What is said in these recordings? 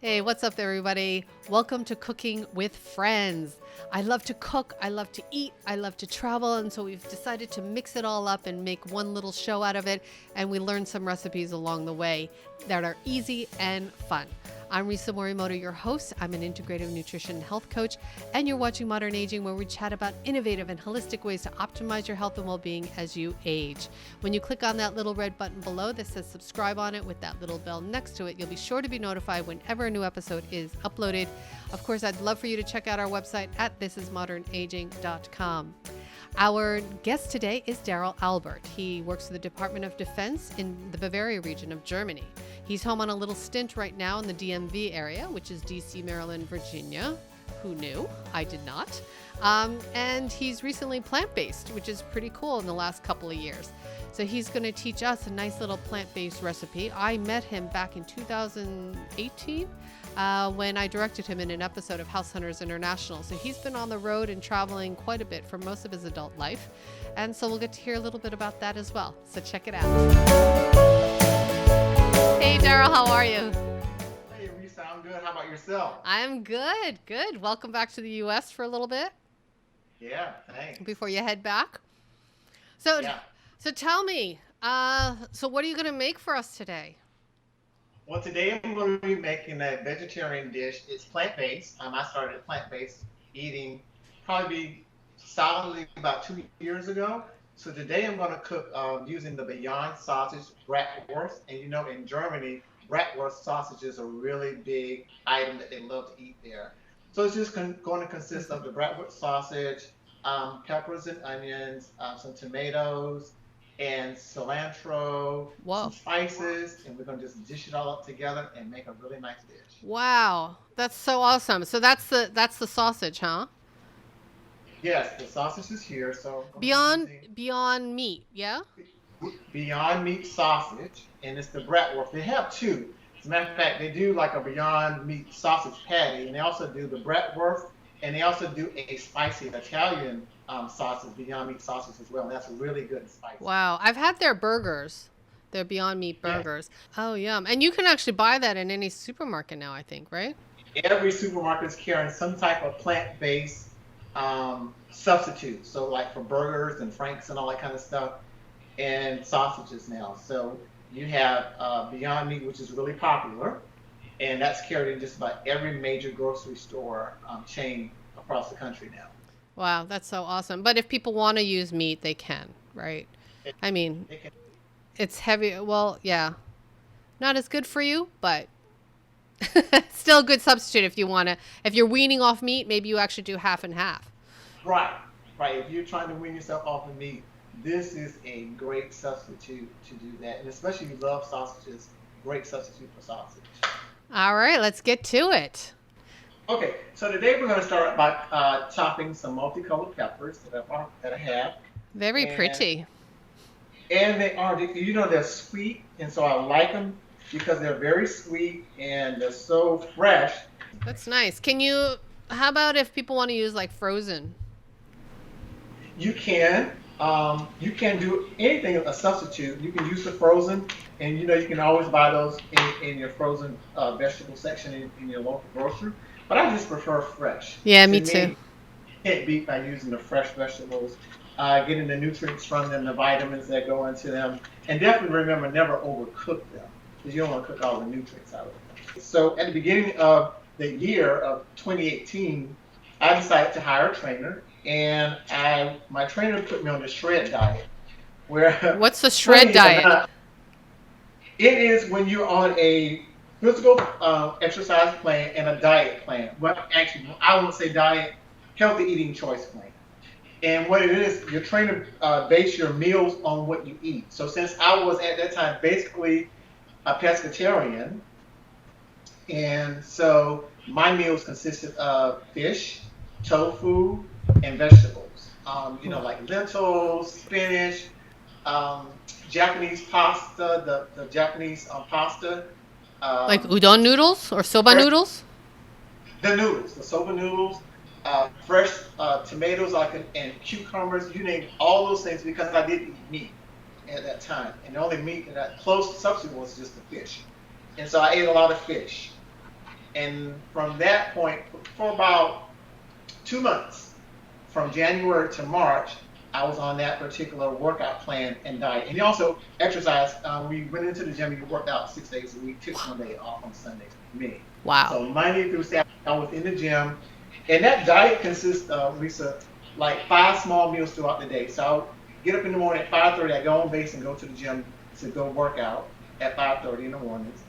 Hey, what's up, everybody? Welcome to Cooking with Friends. I love to cook, I love to eat, I love to travel, and so we've decided to mix it all up and make one little show out of it, and we learn some recipes along the way that are easy and fun. I'm Risa Morimoto, your host. I'm an integrative nutrition and health coach, and you're watching Modern Aging, where we chat about innovative and holistic ways to optimize your health and well-being as you age. When you click on that little red button below that says subscribe on it with that little bell next to it, you'll be sure to be notified whenever a new episode is uploaded. Of course, I'd love for you to check out our website at thisismodernaging.com. Our guest today is Darryle Albert. He works for the Department of Defense in the Bavaria region of Germany. He's home on a little stint right now in the DMV area, which is DC, Maryland, Virginia. Who knew? I did not. And he's recently plant-based, which is pretty cool in the last couple of years. So he's going to teach us a nice little plant-based recipe. I met him back in 2018 when I directed him in an episode of House Hunters International. So he's been on the road and traveling quite a bit for most of his adult life. And so we'll get to hear a little bit about that as well. So check it out. Hey, Darryle, how are you? Hey, Risa, I'm good. How about yourself? I'm good. Good. Welcome back to the U.S. for a little bit. Yeah, thanks. Before you head back. So tell me, so what are you going to make for us today? Well, today I'm going to be making a vegetarian dish. It's plant-based. I started plant-based eating probably solidly about 2 years ago. So today I'm going to cook using the Beyond sausage bratwurst. And you know, in Germany, bratwurst sausages are a really big item that they love to eat there. So it's just going to consist of the bratwurst sausage, peppers and onions, some tomatoes, and cilantro, some spices, and we're going to just dish it all up together and make a really nice dish. Wow, that's so awesome. So that's the sausage, huh? Yes, the sausage is here. So Beyond Meat, yeah? Beyond Meat sausage, and it's the bratwurst. They have two. As a matter of fact, they do like a Beyond Meat sausage patty, and they also do the bratwurst, and they also do a spicy Italian sausage, Beyond Meat sausage as well. And that's really good and spicy. Wow, I've had their burgers. Their Beyond Meat burgers. Yeah. Oh, yum. And you can actually buy that in any supermarket now, I think, right? Every supermarket is carrying some type of plant-based substitute. So like for burgers and Franks and all that kind of stuff, and sausages now. So you have Beyond Meat, which is really popular, and that's carried in just about every major grocery store chain across the country now. Wow, that's so awesome. But if people want to use meat, they can, right? I mean, it's heavy. Well, yeah, not as good for you, but still a good substitute if you want to. If you're weaning off meat, maybe you actually do half and half. Right. If you're trying to wean yourself off of meat, this is a great substitute to do that. And especially if you love sausages, great substitute for sausage. All right, let's get to it. Okay, so today we're going to start by chopping some multicolored peppers that I have. Very pretty. And they are, they're sweet, and so I like them because they're very sweet and they're so fresh. That's nice. How about if people want to use like frozen? You can do anything, a substitute. You can use the frozen, and you can always buy those in your frozen vegetable section in your local grocery. But I just prefer fresh. Yeah, me too. Can't beat by using the fresh vegetables, getting the nutrients from them, the vitamins that go into them, and definitely remember never overcook them because you don't want to cook all the nutrients out of them. So at the beginning of the year of 2018, I decided to hire a trainer. And my trainer put me on the shred diet. What's the shred diet? It is when you're on a physical exercise plan and a diet plan. Well, actually, I won't say diet, healthy eating choice plan. And what it is, your trainer base your meals on what you eat. So since I was at that time basically a pescatarian, and so my meals consisted of fish, tofu, and vegetables, like lentils, spinach, Japanese pasta, the Japanese pasta. Like udon noodles or soba noodles? The soba noodles, fresh tomatoes and cucumbers, you name all those things because I didn't eat meat at that time. And the only meat that close substitute was just the fish. And so I ate a lot of fish. And from that point, for about 2 months, from January to March, I was on that particular workout plan and diet. And you also exercise. We went into the gym. You worked out 6 days a week. Took one day off on Sundays for me. Wow. So Monday through Saturday, I was in the gym, and that diet consists of, Lisa, like 5 small meals throughout the day. So I'll get up in the morning at 5:30. I go on base and go to the gym to go work out at 5:30 in the mornings.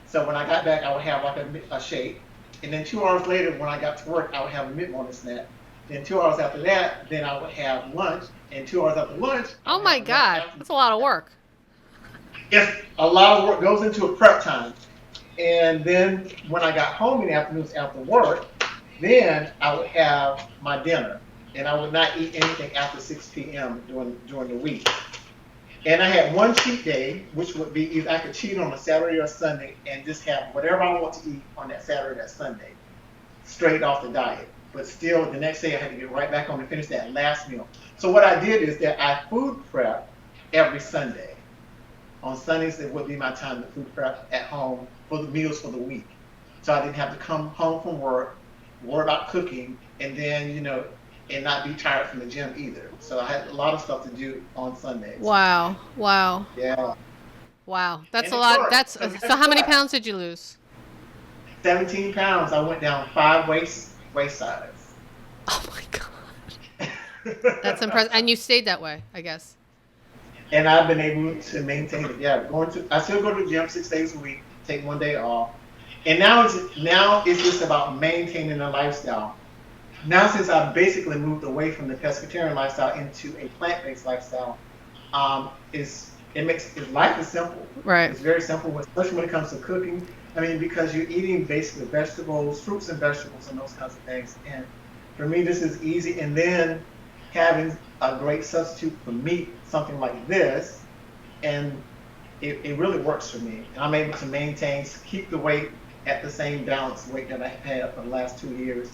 So when I got back, I would have like a shake, and then 2 hours later, when I got to work, I would have a mid-morning snack. Then 2 hours after that, then I would have lunch, and 2 hours after lunch. Oh my God, that's a lot of work. Yes, a lot of work goes into a prep time. And then when I got home in the afternoons after work, then I would have my dinner, and I would not eat anything after 6 p.m. during the week. And I had one cheat day, which would be either I could cheat on a Saturday or Sunday and just have whatever I want to eat on that Saturday or Sunday, straight off the diet. But still, the next day I had to get right back on and finish that last meal. So what I did is that I food prep every Sunday. On Sundays, it would be my time to food prep at home for the meals for the week. So I didn't have to come home from work, worry about cooking, and then, and not be tired from the gym either. So I had a lot of stuff to do on Sundays. Wow. Wow. Yeah. Wow. That's And a it lot. worked. So how many pounds did you lose? 17 pounds. I went down 5 waist size. Oh my God. That's impressive. And you stayed that way, I guess. And I've been able to maintain it. Yeah, I still go to the gym 6 days a week, take one day off. And now it's just about maintaining a lifestyle. Now, since I've basically moved away from the pescatarian lifestyle into a plant-based lifestyle, life is simple. Right. It's very simple, especially when it comes to cooking. I mean, because you're eating basically vegetables, fruits and vegetables, and those kinds of things. And for me, this is easy. And then having a great substitute for meat, something like this, and it really works for me. And I'm able to keep the weight at the same balanced weight that I've had for the last 2 years.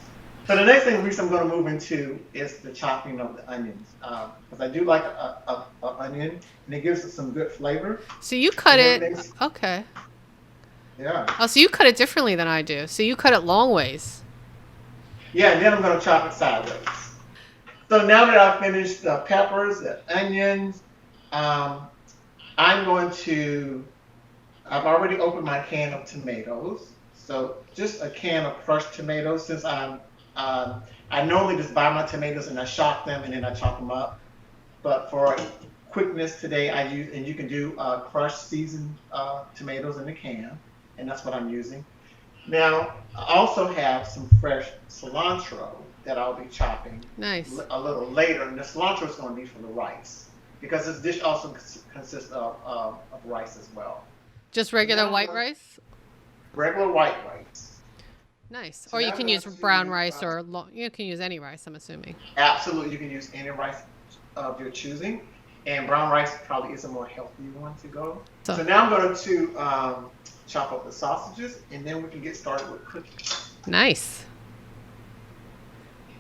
So the next thing, Reese, I'm going to move into is the chopping of the onions, because I do like a onion, and it gives it some good flavor. So you cut it. Okay. Yeah. Oh, so you cut it differently than I do. So you cut it long ways. Yeah, and then I'm going to chop it sideways. So now that I've finished the peppers, the onions, I've already opened my can of tomatoes. So just a can of crushed tomatoes, since I normally just buy my tomatoes and I chop them and then I chop them up. But for quickness today, and you can do crushed seasoned tomatoes in the can, and that's what I'm using. Now, I also have some fresh cilantro that I'll be chopping a little later, and the cilantro is going to be for the rice, because this dish also consists of rice as well. Just regular white rice? Regular white rice. Nice. So or you can use brown rice, or you can use any rice, I'm assuming. Absolutely, you can use any rice of your choosing, and brown rice probably is a more healthy one to go. So now I'm going to chop up the sausages, and then we can get started with cooking. Nice.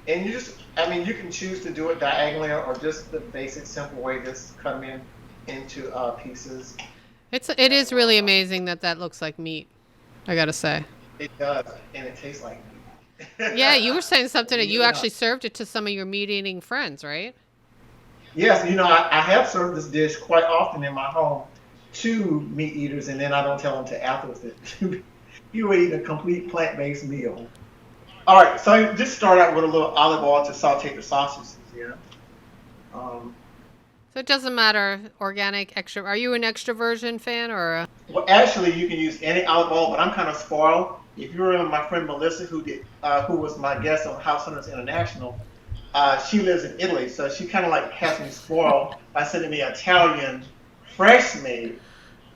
And you can choose to do it diagonally or just the basic simple way, just cut them into pieces. It is really amazing that looks like meat, I gotta say. It does, and it tastes like meat. Yeah, you were saying something that you actually served it to some of your meat-eating friends, right? Yes, I have served this dish quite often in my home to meat eaters, and then I don't tell them to afterwards that you would eat a complete plant-based meal. All right, so just start out with a little olive oil to saute the sausages. Yeah. So it doesn't matter, organic, extra. Are you an extra virgin fan or? Well, actually, you can use any olive oil, but I'm kind of spoiled. If you remember my friend Melissa, who was my guest on House Hunters International, she lives in Italy, so she kind of like has me spoiled by sending me Italian, fresh-made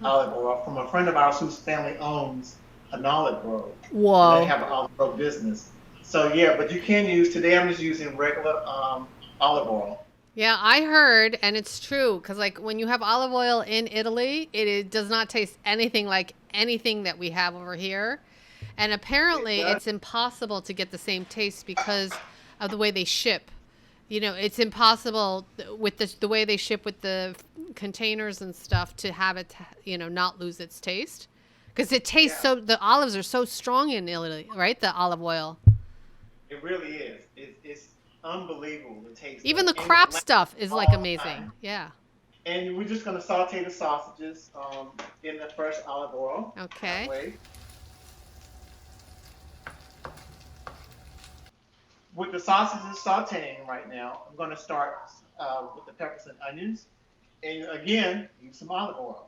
olive oil from a friend of ours whose family owns an olive grove. Whoa. They have an olive grove business. So yeah, but you can use, today I'm just using regular olive oil. Yeah, I heard, and it's true, because like when you have olive oil in Italy, it does not taste anything like anything that we have over here. And apparently it's impossible to get the same taste because of the way they ship. It's impossible with the way they ship with the containers and stuff to have it, not lose its taste. Because it tastes Yeah, the olives are so strong in Italy, right? The olive oil. it really is. It's unbelievable the taste of Even it, the and it crap lasts stuff is a like long amazing. time. Yeah. And we're just gonna saute the sausages in the fresh olive oil. That Okay. way, with the sausages sauteing right now, I'm gonna start with the peppers and onions, and again, use some olive oil.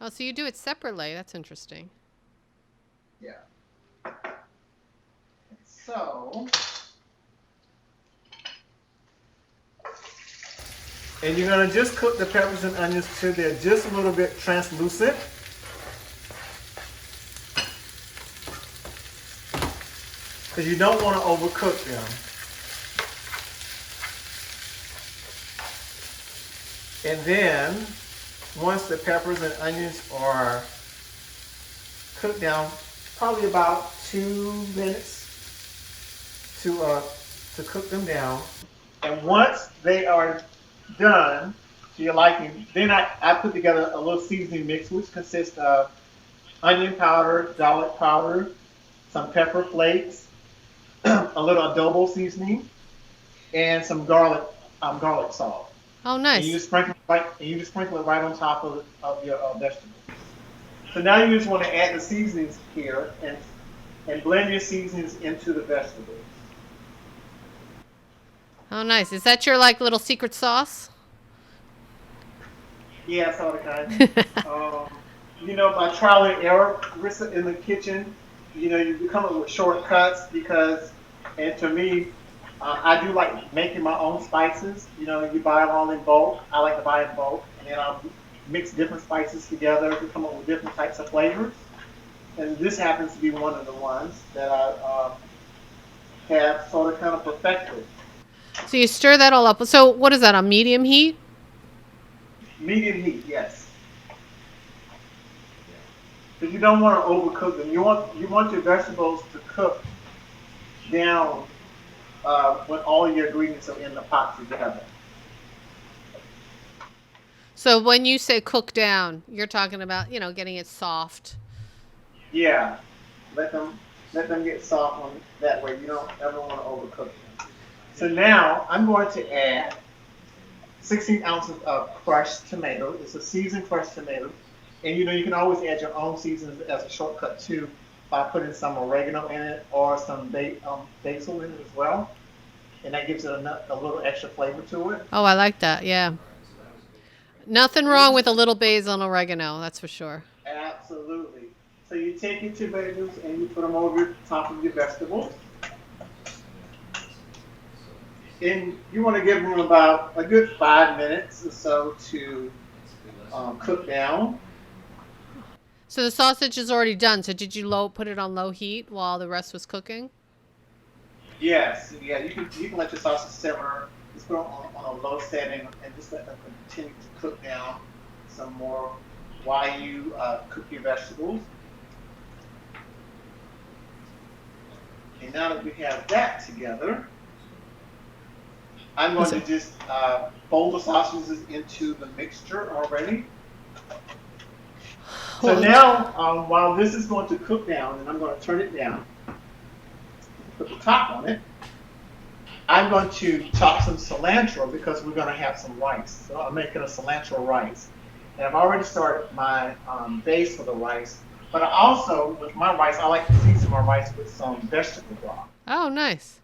Oh, so you do it separately. That's interesting. Yeah. So, and you're gonna just cook the peppers and onions till they're just a little bit translucent. Because you don't want to overcook them. And then, once the peppers and onions are cooked down, probably about 2 minutes to cook them down. And once they are done to your liking, then I put together a little seasoning mix, which consists of onion powder, garlic powder, some pepper flakes, a little adobo seasoning, and some garlic salt. Oh, And you nice. just sprinkle it right on top of your vegetables. So now you just want to add the seasonings here and blend your seasonings into the vegetables. Oh, nice. Is that your like little secret sauce? Yeah, sort of kind. By trial and error, Rissa, in the kitchen, you come up with shortcuts because, and to me, I do like making my own spices. You buy them all in bulk. I like to buy in bulk, and then I'll mix different spices together to come up with different types of flavors. And this happens to be one of the ones that I have sort of kind of perfected. So you stir that all up. So what is that on medium heat? Medium heat, yes. But you don't want to overcook them. You want your vegetables to cook down when all your ingredients are in the pot together. So when you say cook down, you're talking about, getting it soft. Yeah, let them let them get soft on that way. You don't ever want to overcook them. So now I'm going to add 16 ounces of crushed tomato. It's a seasoned crushed tomato, and you can always add your own seasonings as a shortcut too by putting some oregano in it or some basil in it as well, and that gives it a little extra flavor to it. Oh, I like that. Yeah. Nothing And you wrong just with a little basil and oregano, that's for sure. absolutely. So you take your tomatoes and you put them over the top of your vegetables. And you want to give them about a good 5 minutes or so to cook down. So the sausage is already done. So did you put it on low heat while the rest was cooking? Yes, yeah, you can let your sausage simmer. Just put them on a low setting and just let them continue to cook down some more while you cook your vegetables. And now that we have that together, I'm going Is to it? just fold the sausages into the mixture already. So Well, now, while this is going to cook down, and I'm going to turn it down, put the top on it, I'm going to chop some cilantro because we're going to have some rice. So I'm making a cilantro rice. And I've already started my base for the rice. But I also, with my rice, I like to season my rice with some vegetable broth. oh, nice.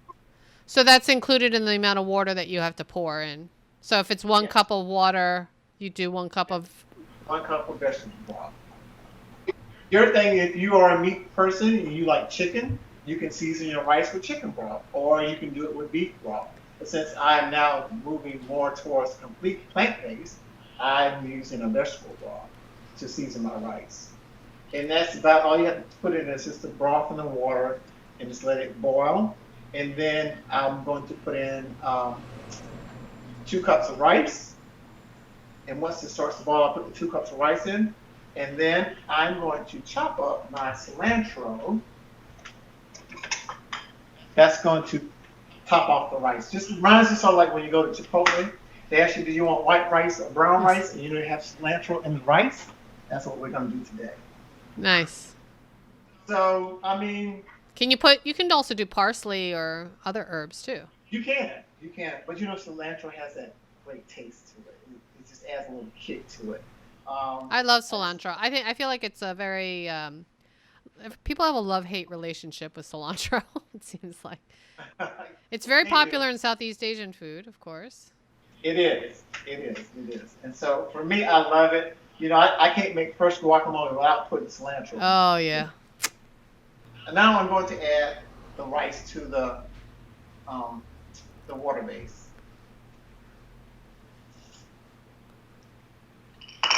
So that's included in the amount of water that you have to pour in. So if it's 1 cup Yes, of water, you do 1 cup yes. of. 1 cup of vegetable broth. Your thing, if you are a meat person and you like chicken, you can season your rice with chicken broth, or you can do it with beef broth. But since I'm now moving more towards complete plant-based, I'm using a vegetable broth to season my rice. And that's about all you have to put in is just the broth and the water and just let it boil. And then I'm going to put in 2 cups of rice. And once it starts to boil, I'll put the 2 cups of rice in. And then I'm going to chop up my cilantro. That's going to top off the rice. Just reminds me sort of like when you go to Chipotle, they ask you, do you want white rice or brown Yes. rice? And you have cilantro in the rice. That's what we're going to do today. Nice. So, I mean, You can also do parsley or other herbs too. you can, but cilantro has that great taste to it. It just adds a little kick to it. I love I just, cilantro. I feel like it's a very people have a love-hate relationship with cilantro. It seems like it's very they do. popular in Southeast Asian food, of course. It is. It is. It is. And so for me, I love it. I can't make fresh guacamole without putting cilantro in it. Oh yeah. And now I'm going to add the rice to um, the water base.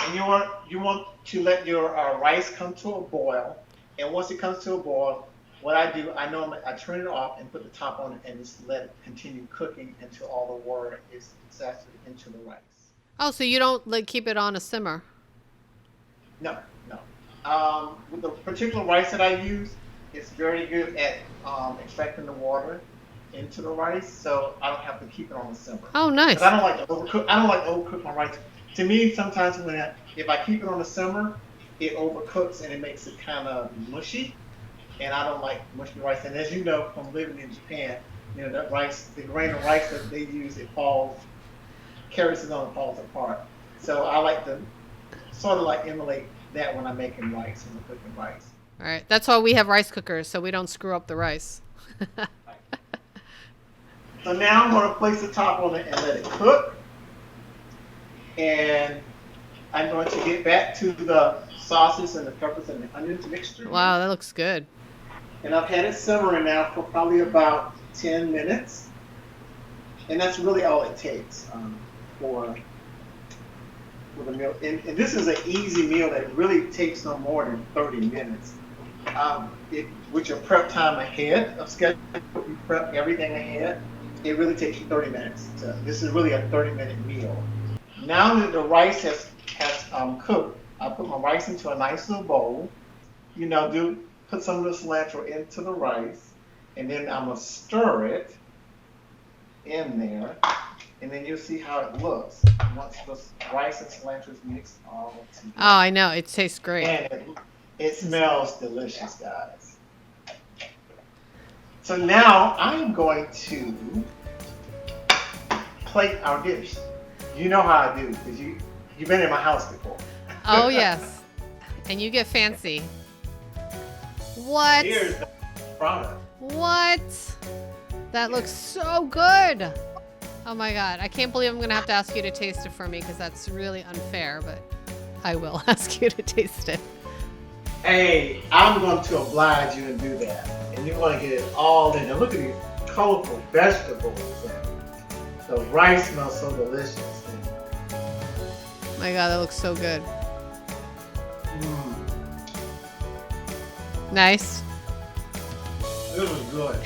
And you want to let your rice come to a boil. And once it comes to a boil, what I do, I turn it off and put the top on it and just let it continue cooking until all the water is saturated into the rice. Oh, so you don't like keep it on a simmer? No, no. With the particular rice that I use, it's very good at extracting the water into the rice, so I don't have to keep it on the simmer. Oh, nice. Because I don't like to overcook. I don't like to overcook my rice. To me, sometimes if I keep it on the simmer, it overcooks and it makes it kind of mushy, and I don't like mushy rice. And as you know from living in Japan, that rice, the grain of rice that they use, it carries it on and falls apart. So I like to sort of like emulate that when I'm making rice, when I'm cooking rice. All right. That's why we have rice cookers, so we don't screw up the rice. So now I'm going to place the top on it and let it cook. And I'm going to get back to the sauces and the peppers and the onions mixture. Wow, that looks good. And I've had it simmering now for probably about 10 minutes. And that's really all it takes for the meal. And this is an easy meal that really takes no more than 30 minutes. With your prep time ahead of schedule, you prep everything ahead, it really takes you 30 minutes. This is really a 30-minute meal. Now that the rice has cooked, I put my rice into a nice little bowl. Put some of the cilantro into the rice, and then I'm gonna stir it in there, and then you'll see how it looks once the rice and cilantro is mixed all together. Oh, I know. It tastes great. And it smells delicious, guys. So now I'm going to plate our dish. You know how I do, because you've been in my house before. Oh, yes. And you get fancy. What? Here's the product. What? That looks so good. Oh my God. I can't believe I'm going to have to ask you to taste it for me because that's really unfair, but I will ask you to taste it. Hey, I'm going to oblige you and do that. And you're going to get it all in. And look at these colorful vegetables. The rice smells so delicious. My God, that looks so good. Nice. It was good.